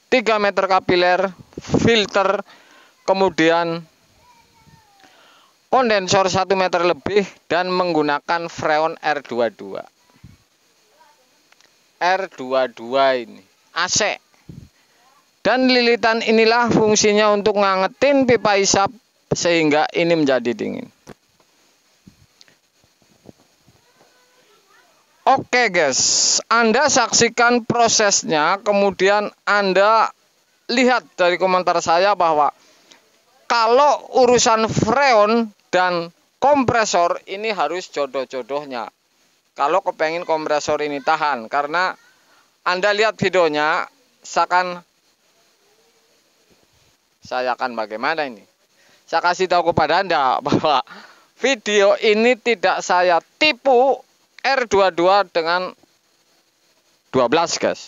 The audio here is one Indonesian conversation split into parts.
3 meter kapiler, filter, kemudian kondensor 1 meter lebih, dan menggunakan freon R22. R22 ini AC. Dan lilitan inilah fungsinya untuk ngangetin pipa isap sehingga ini menjadi dingin. Oke guys, Anda saksikan prosesnya, kemudian Anda lihat dari komentar saya bahwa kalau urusan freon dan kompresor ini harus jodoh-jodohnya. Kalau kepengen kompresor ini tahan, karena Anda lihat videonya, saya akan bagaimana ini? Saya kasih tahu kepada Anda bahwa video ini tidak saya tipu R22 dengan 12 guys.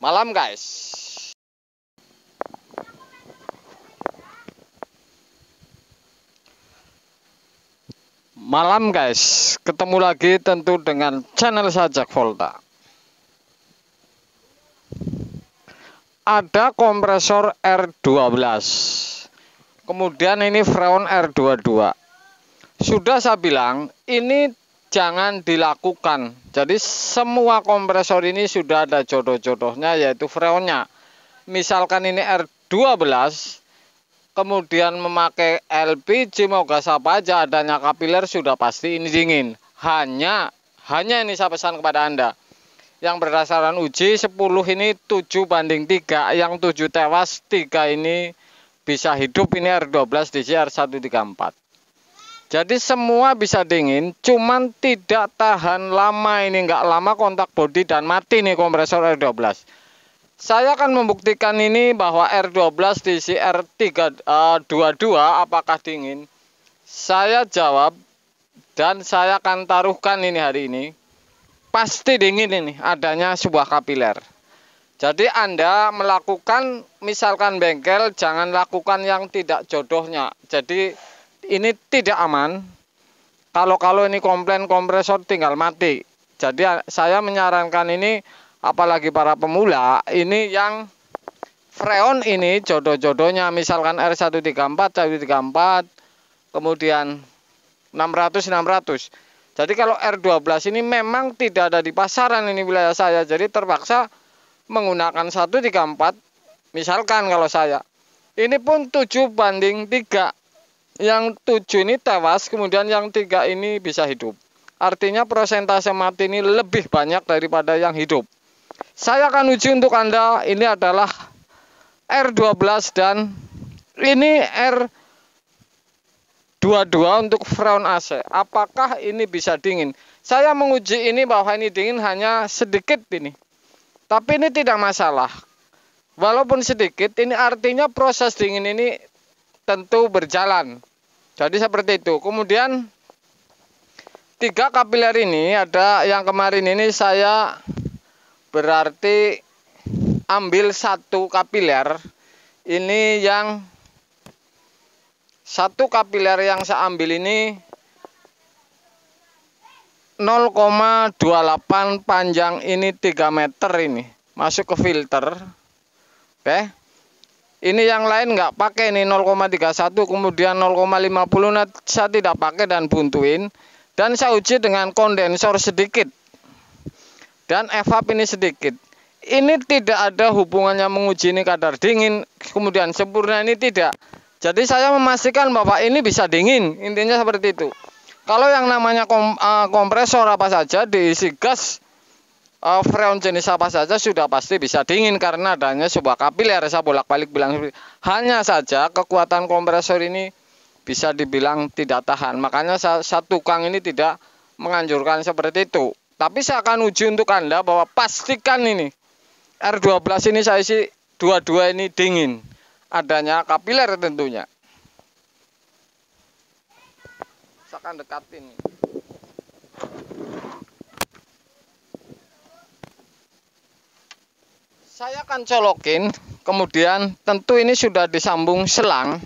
Malam guys. Malam guys, ketemu lagi tentu dengan channel saya Jack Volta. Ada kompresor R12, kemudian ini freon R22. Sudah saya bilang ini jangan dilakukan. Jadi semua kompresor ini sudah ada jodoh-jodohnya, yaitu freonnya. Misalkan ini R12, kemudian memakai LPG, mau gas apa aja, adanya kapiler sudah pasti ini dingin. Hanya ini saya pesan kepada Anda. Yang berdasarkan uji 10 ini 7:3, yang 7 tewas, 3 ini bisa hidup. Ini R12 DC R134. Jadi semua bisa dingin, cuman tidak tahan lama. Ini nggak lama kontak bodi dan mati nih kompresor R12. Saya akan membuktikan ini bahwa R12 DC R322 apakah dingin. Saya jawab dan saya akan taruhkan ini hari ini. Pasti dingin ini, adanya sebuah kapiler. Jadi Anda melakukan, misalkan bengkel, jangan lakukan yang tidak jodohnya. Jadi ini tidak aman. Kalau ini komplain kompresor tinggal mati. Jadi saya menyarankan ini, apalagi para pemula, ini yang freon ini jodoh-jodohnya. Misalkan R134, R134, kemudian 600. Jadi kalau R12 ini memang tidak ada di pasaran ini wilayah saya. Jadi terpaksa menggunakan 134. Misalkan kalau saya. Ini pun 7:3. Yang 7 ini tewas, kemudian yang 3 ini bisa hidup. Artinya persentase mati ini lebih banyak daripada yang hidup. Saya akan uji untuk Anda. Ini adalah R12 dan ini R22 untuk freon AC. Apakah ini bisa dingin? Saya menguji ini bahwa ini dingin hanya sedikit ini. Tapi ini tidak masalah. Walaupun sedikit, ini artinya proses dingin ini tentu berjalan. Jadi seperti itu. Kemudian 3 kapiler ini ada yang kemarin ini saya berarti ambil 1 kapiler. Ini yang 1 kapiler yang saya ambil ini 0,28 panjang, ini 3 meter ini masuk ke filter. Oke. Ini yang lain nggak pakai, ini 0,31, kemudian 0,50 saya tidak pakai dan buntuin. Dan saya uji dengan kondensor sedikit dan evap ini sedikit. Ini tidak ada hubungannya menguji ini kadar dingin kemudian sempurna, ini tidak. Jadi saya memastikan bahwa ini bisa dingin, intinya seperti itu. Kalau yang namanya kompresor apa saja diisi gas, freon jenis apa saja sudah pasti bisa dingin karena adanya sebuah kapiler. Saya bolak-balik bilang, hanya saja kekuatan kompresor ini bisa dibilang tidak tahan. Makanya satu tukang ini tidak menganjurkan seperti itu. Tapi saya akan uji untuk Anda bahwa pastikan ini R12 ini saya isi 22 ini dingin. Adanya kapiler tentunya. Saya akan dekatin. Saya akan colokin, kemudian tentu ini sudah disambung selang.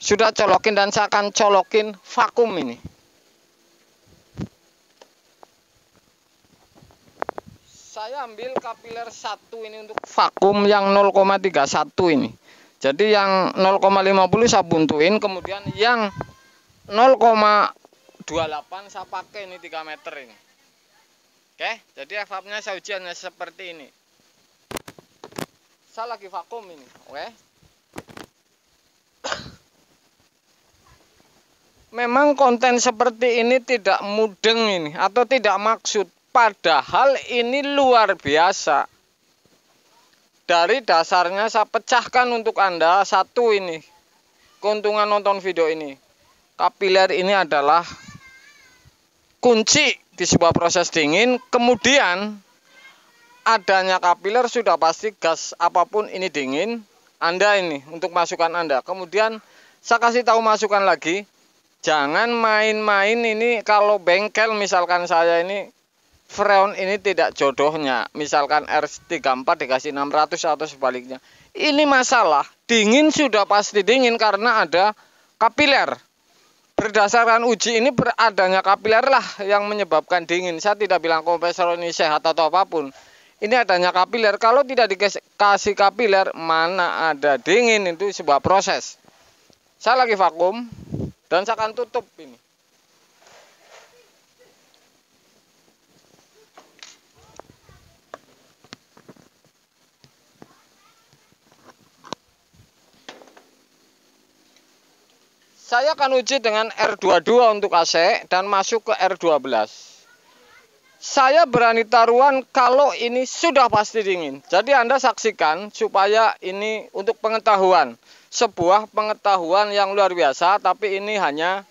Sudah colokin dan saya akan colokin vakum ini. saya ambil kapiler 1 ini untuk vakum yang 0,31 ini. Jadi yang 0,50 saya buntuin, kemudian yang 0,28 saya pakai ini 3 meter ini. Oke, jadi evapnya saya uji hanya seperti ini. Saya lagi vakum ini, oke. Memang konten seperti ini tidak mudeng ini atau tidak maksud, padahal ini luar biasa. Dari dasarnya saya pecahkan untuk Anda satu ini. Keuntungan nonton video ini. Kapiler ini adalah kunci di sebuah proses dingin. Kemudian adanya kapiler sudah pasti gas apapun ini dingin. Anda ini untuk masukan Anda. Kemudian saya kasih tahu masukan lagi. Jangan main-main ini kalau bengkel, misalkan saya ini freon ini tidak jodohnya. Misalkan R34 dikasih 600 atau sebaliknya. Ini masalah, dingin sudah pasti dingin karena ada kapiler. Berdasarkan uji ini beradanya kapiler lah yang menyebabkan dingin. Saya tidak bilang kompresor ini sehat atau apapun. Ini adanya kapiler. Kalau tidak dikasih kapiler, mana ada dingin, itu sebuah proses. Saya lagi vakum. Dan saya akan tutup ini. Saya akan uji dengan R22 untuk AC dan masuk ke R12. Saya berani taruhan kalau ini sudah pasti dingin. Jadi Anda saksikan supaya ini untuk pengetahuan. Sebuah pengetahuan yang luar biasa, tapi ini hanya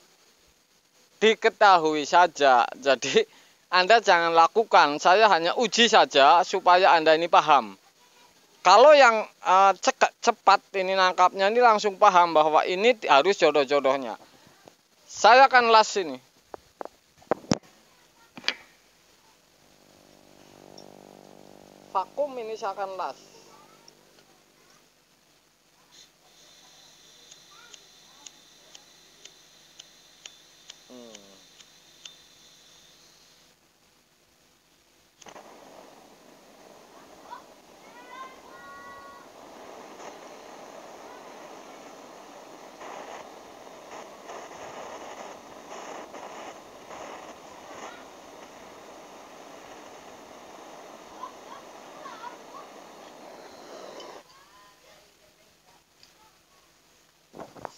diketahui saja. Jadi Anda jangan lakukan, saya hanya uji saja supaya Anda ini paham. Kalau yang cepat ini nangkapnya ini langsung paham bahwa ini harus jodoh-jodohnya. Saya akan las ini. Vakum ini saya akan las.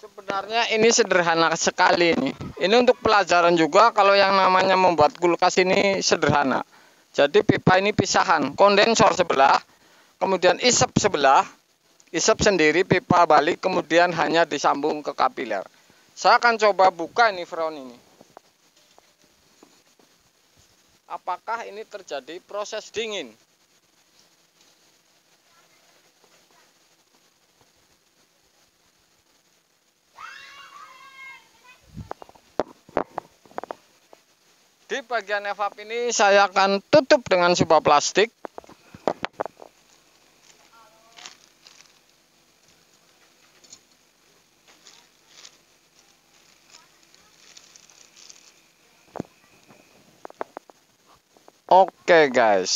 Sebenarnya ini sederhana sekali ini. Ini untuk pelajaran juga, kalau yang namanya membuat kulkas ini sederhana. Jadi pipa ini pisahan, kondensor sebelah, kemudian isep sebelah, isep sendiri, pipa balik, kemudian hanya disambung ke kapiler. Saya akan coba buka ini freon ini. Apakah ini terjadi proses dingin? Di bagian evap ini saya akan tutup dengan sebuah plastik. Oke guys,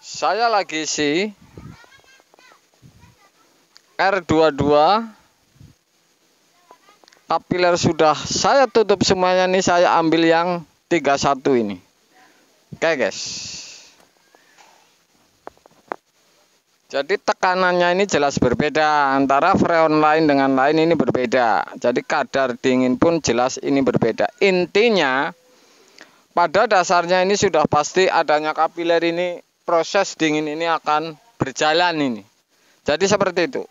saya lagi isi R22. Kapiler sudah saya tutup semuanya nih, saya ambil yang 31 ini. Oke guys. Jadi tekanannya ini jelas berbeda antara freon lain dengan lain, ini berbeda. Jadi kadar dingin pun jelas ini berbeda. Intinya pada dasarnya ini sudah pasti adanya kapiler ini, proses dingin ini akan berjalan ini. Jadi seperti itu.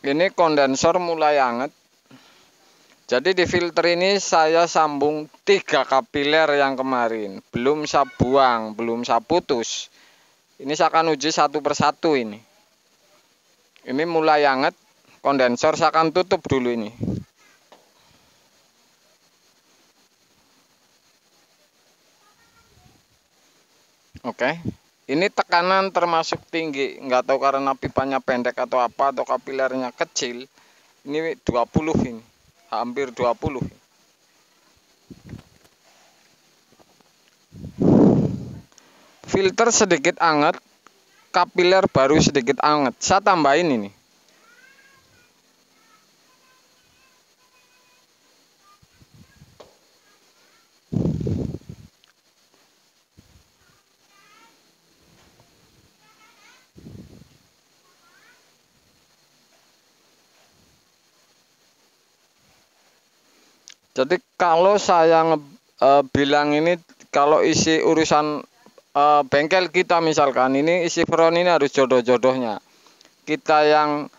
Ini kondensor mulai hangat. Jadi di filter ini saya sambung 3 kapiler yang kemarin. Belum saya buang, belum saya putus. Ini saya akan uji satu persatu ini. Ini mulai hangat. Kondensor saya akan tutup dulu ini. Oke. Ini tekanan termasuk tinggi, nggak tahu karena pipanya pendek atau apa, atau kapilernya kecil. Ini 20 ini, hampir 20. Filter sedikit anget, kapiler baru sedikit anget. Saya tambahin ini. Jadi kalau saya bilang ini, kalau isi urusan bengkel kita misalkan, ini isi freon ini harus jodoh-jodohnya. Kita yang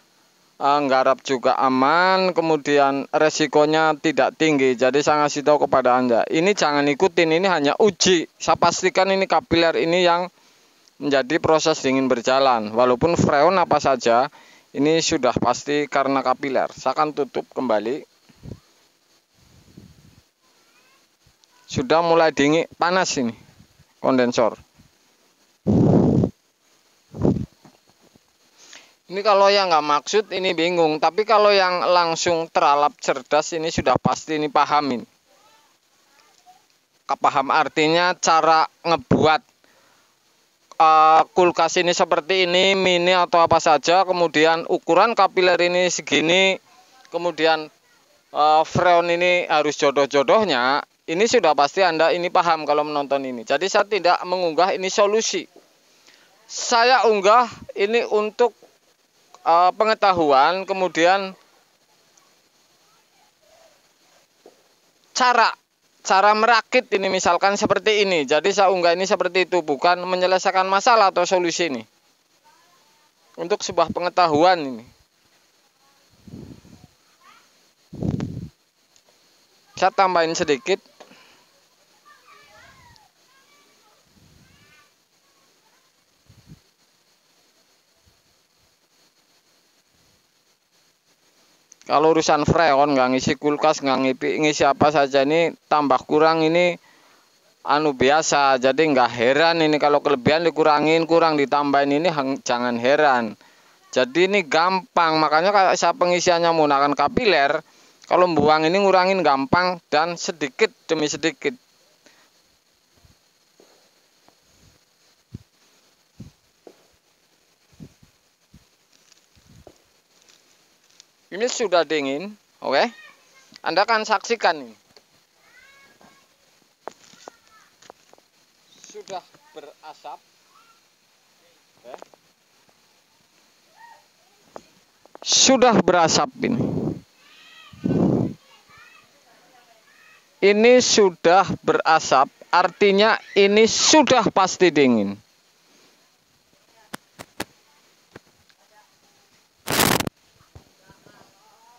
nggarap juga aman, kemudian resikonya tidak tinggi. Jadi saya ngasih tahu kepada Anda, ini jangan ikutin, ini hanya uji. Saya pastikan ini kapiler ini yang menjadi proses dingin berjalan. Walaupun freon apa saja, ini sudah pasti karena kapiler. Saya akan tutup kembali. Sudah mulai dingin, panas ini kondensor. Ini kalau yang nggak maksud ini bingung, tapi kalau yang langsung teralap cerdas ini sudah pasti ini paham ini. Paham artinya cara ngebuat kulkas ini seperti ini, mini atau apa saja, kemudian ukuran kapiler ini segini, kemudian freon ini harus jodoh-jodohnya. Ini sudah pasti Anda ini paham kalau menonton ini. Jadi saya tidak mengunggah ini solusi. Saya unggah ini untuk pengetahuan, kemudian cara merakit ini misalkan seperti ini. Jadi saya unggah ini seperti itu, bukan menyelesaikan masalah atau solusi ini. Untuk sebuah pengetahuan ini. Saya tambahin sedikit. Kalau urusan freon nggak ngisi kulkas, nggak ngisi apa saja, ini tambah kurang ini biasa. Jadi nggak heran ini kalau kelebihan dikurangin, kurang ditambahin, ini jangan heran. Jadi ini gampang, makanya kalau saya pengisiannya menggunakan kapiler, kalau buang ini ngurangin gampang dan sedikit demi sedikit. Ini sudah dingin, oke? Anda akan saksikan ini. Sudah berasap. Oke. Sudah berasap ini. Ini sudah berasap, artinya ini sudah pasti dingin.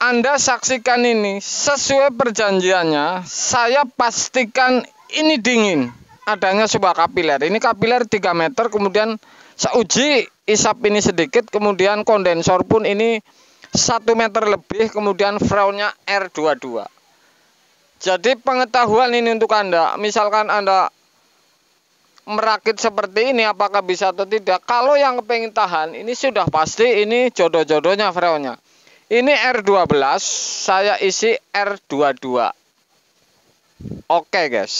Anda saksikan ini sesuai perjanjiannya, saya pastikan ini dingin. Adanya sebuah kapiler. Ini kapiler 3 meter, kemudian saya uji isap ini sedikit, kemudian kondensor pun ini 1 meter lebih, kemudian freonnya R22. Jadi pengetahuan ini untuk Anda. Misalkan Anda merakit seperti ini, apakah bisa atau tidak? Kalau yang kepengen tahan, ini sudah pasti ini jodoh-jodohnya freonnya. Ini R12, saya isi R22. Oke guys.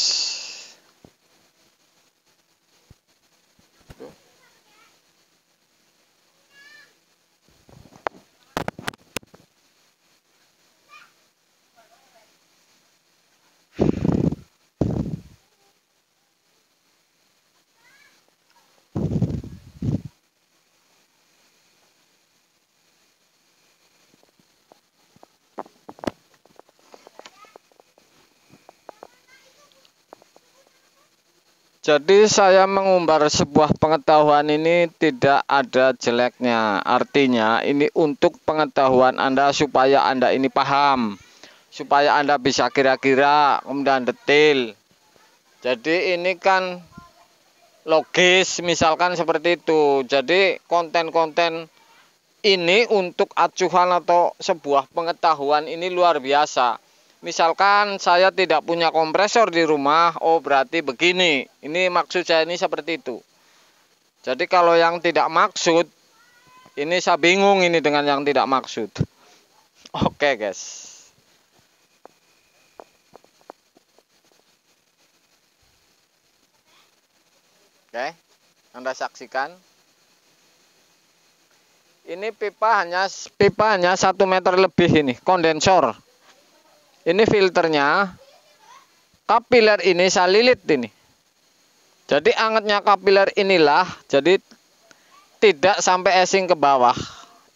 Jadi saya mengumbar sebuah pengetahuan ini tidak ada jeleknya. Artinya ini untuk pengetahuan Anda supaya Anda ini paham. Supaya Anda bisa kira-kira kemudian detail. Jadi ini kan logis misalkan seperti itu. Jadi konten-konten ini untuk acuan atau sebuah pengetahuan ini luar biasa. Misalkan saya tidak punya kompresor di rumah, oh berarti begini. Ini maksud saya ini seperti itu. Jadi kalau yang tidak maksud, ini saya bingung ini dengan yang tidak maksud. Oke guys. Oke, Anda saksikan. Ini pipa hanya 1 meter lebih ini, kondensor. Ini filternya. Kapiler ini saya lilit ini. Jadi angetnya kapiler inilah, jadi tidak sampai esing ke bawah.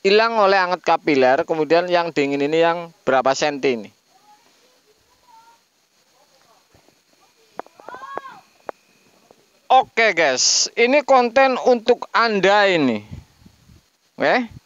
Hilang oleh anget kapiler, kemudian yang dingin ini yang berapa senti ini. Oke guys, ini konten untuk Anda ini. Oke.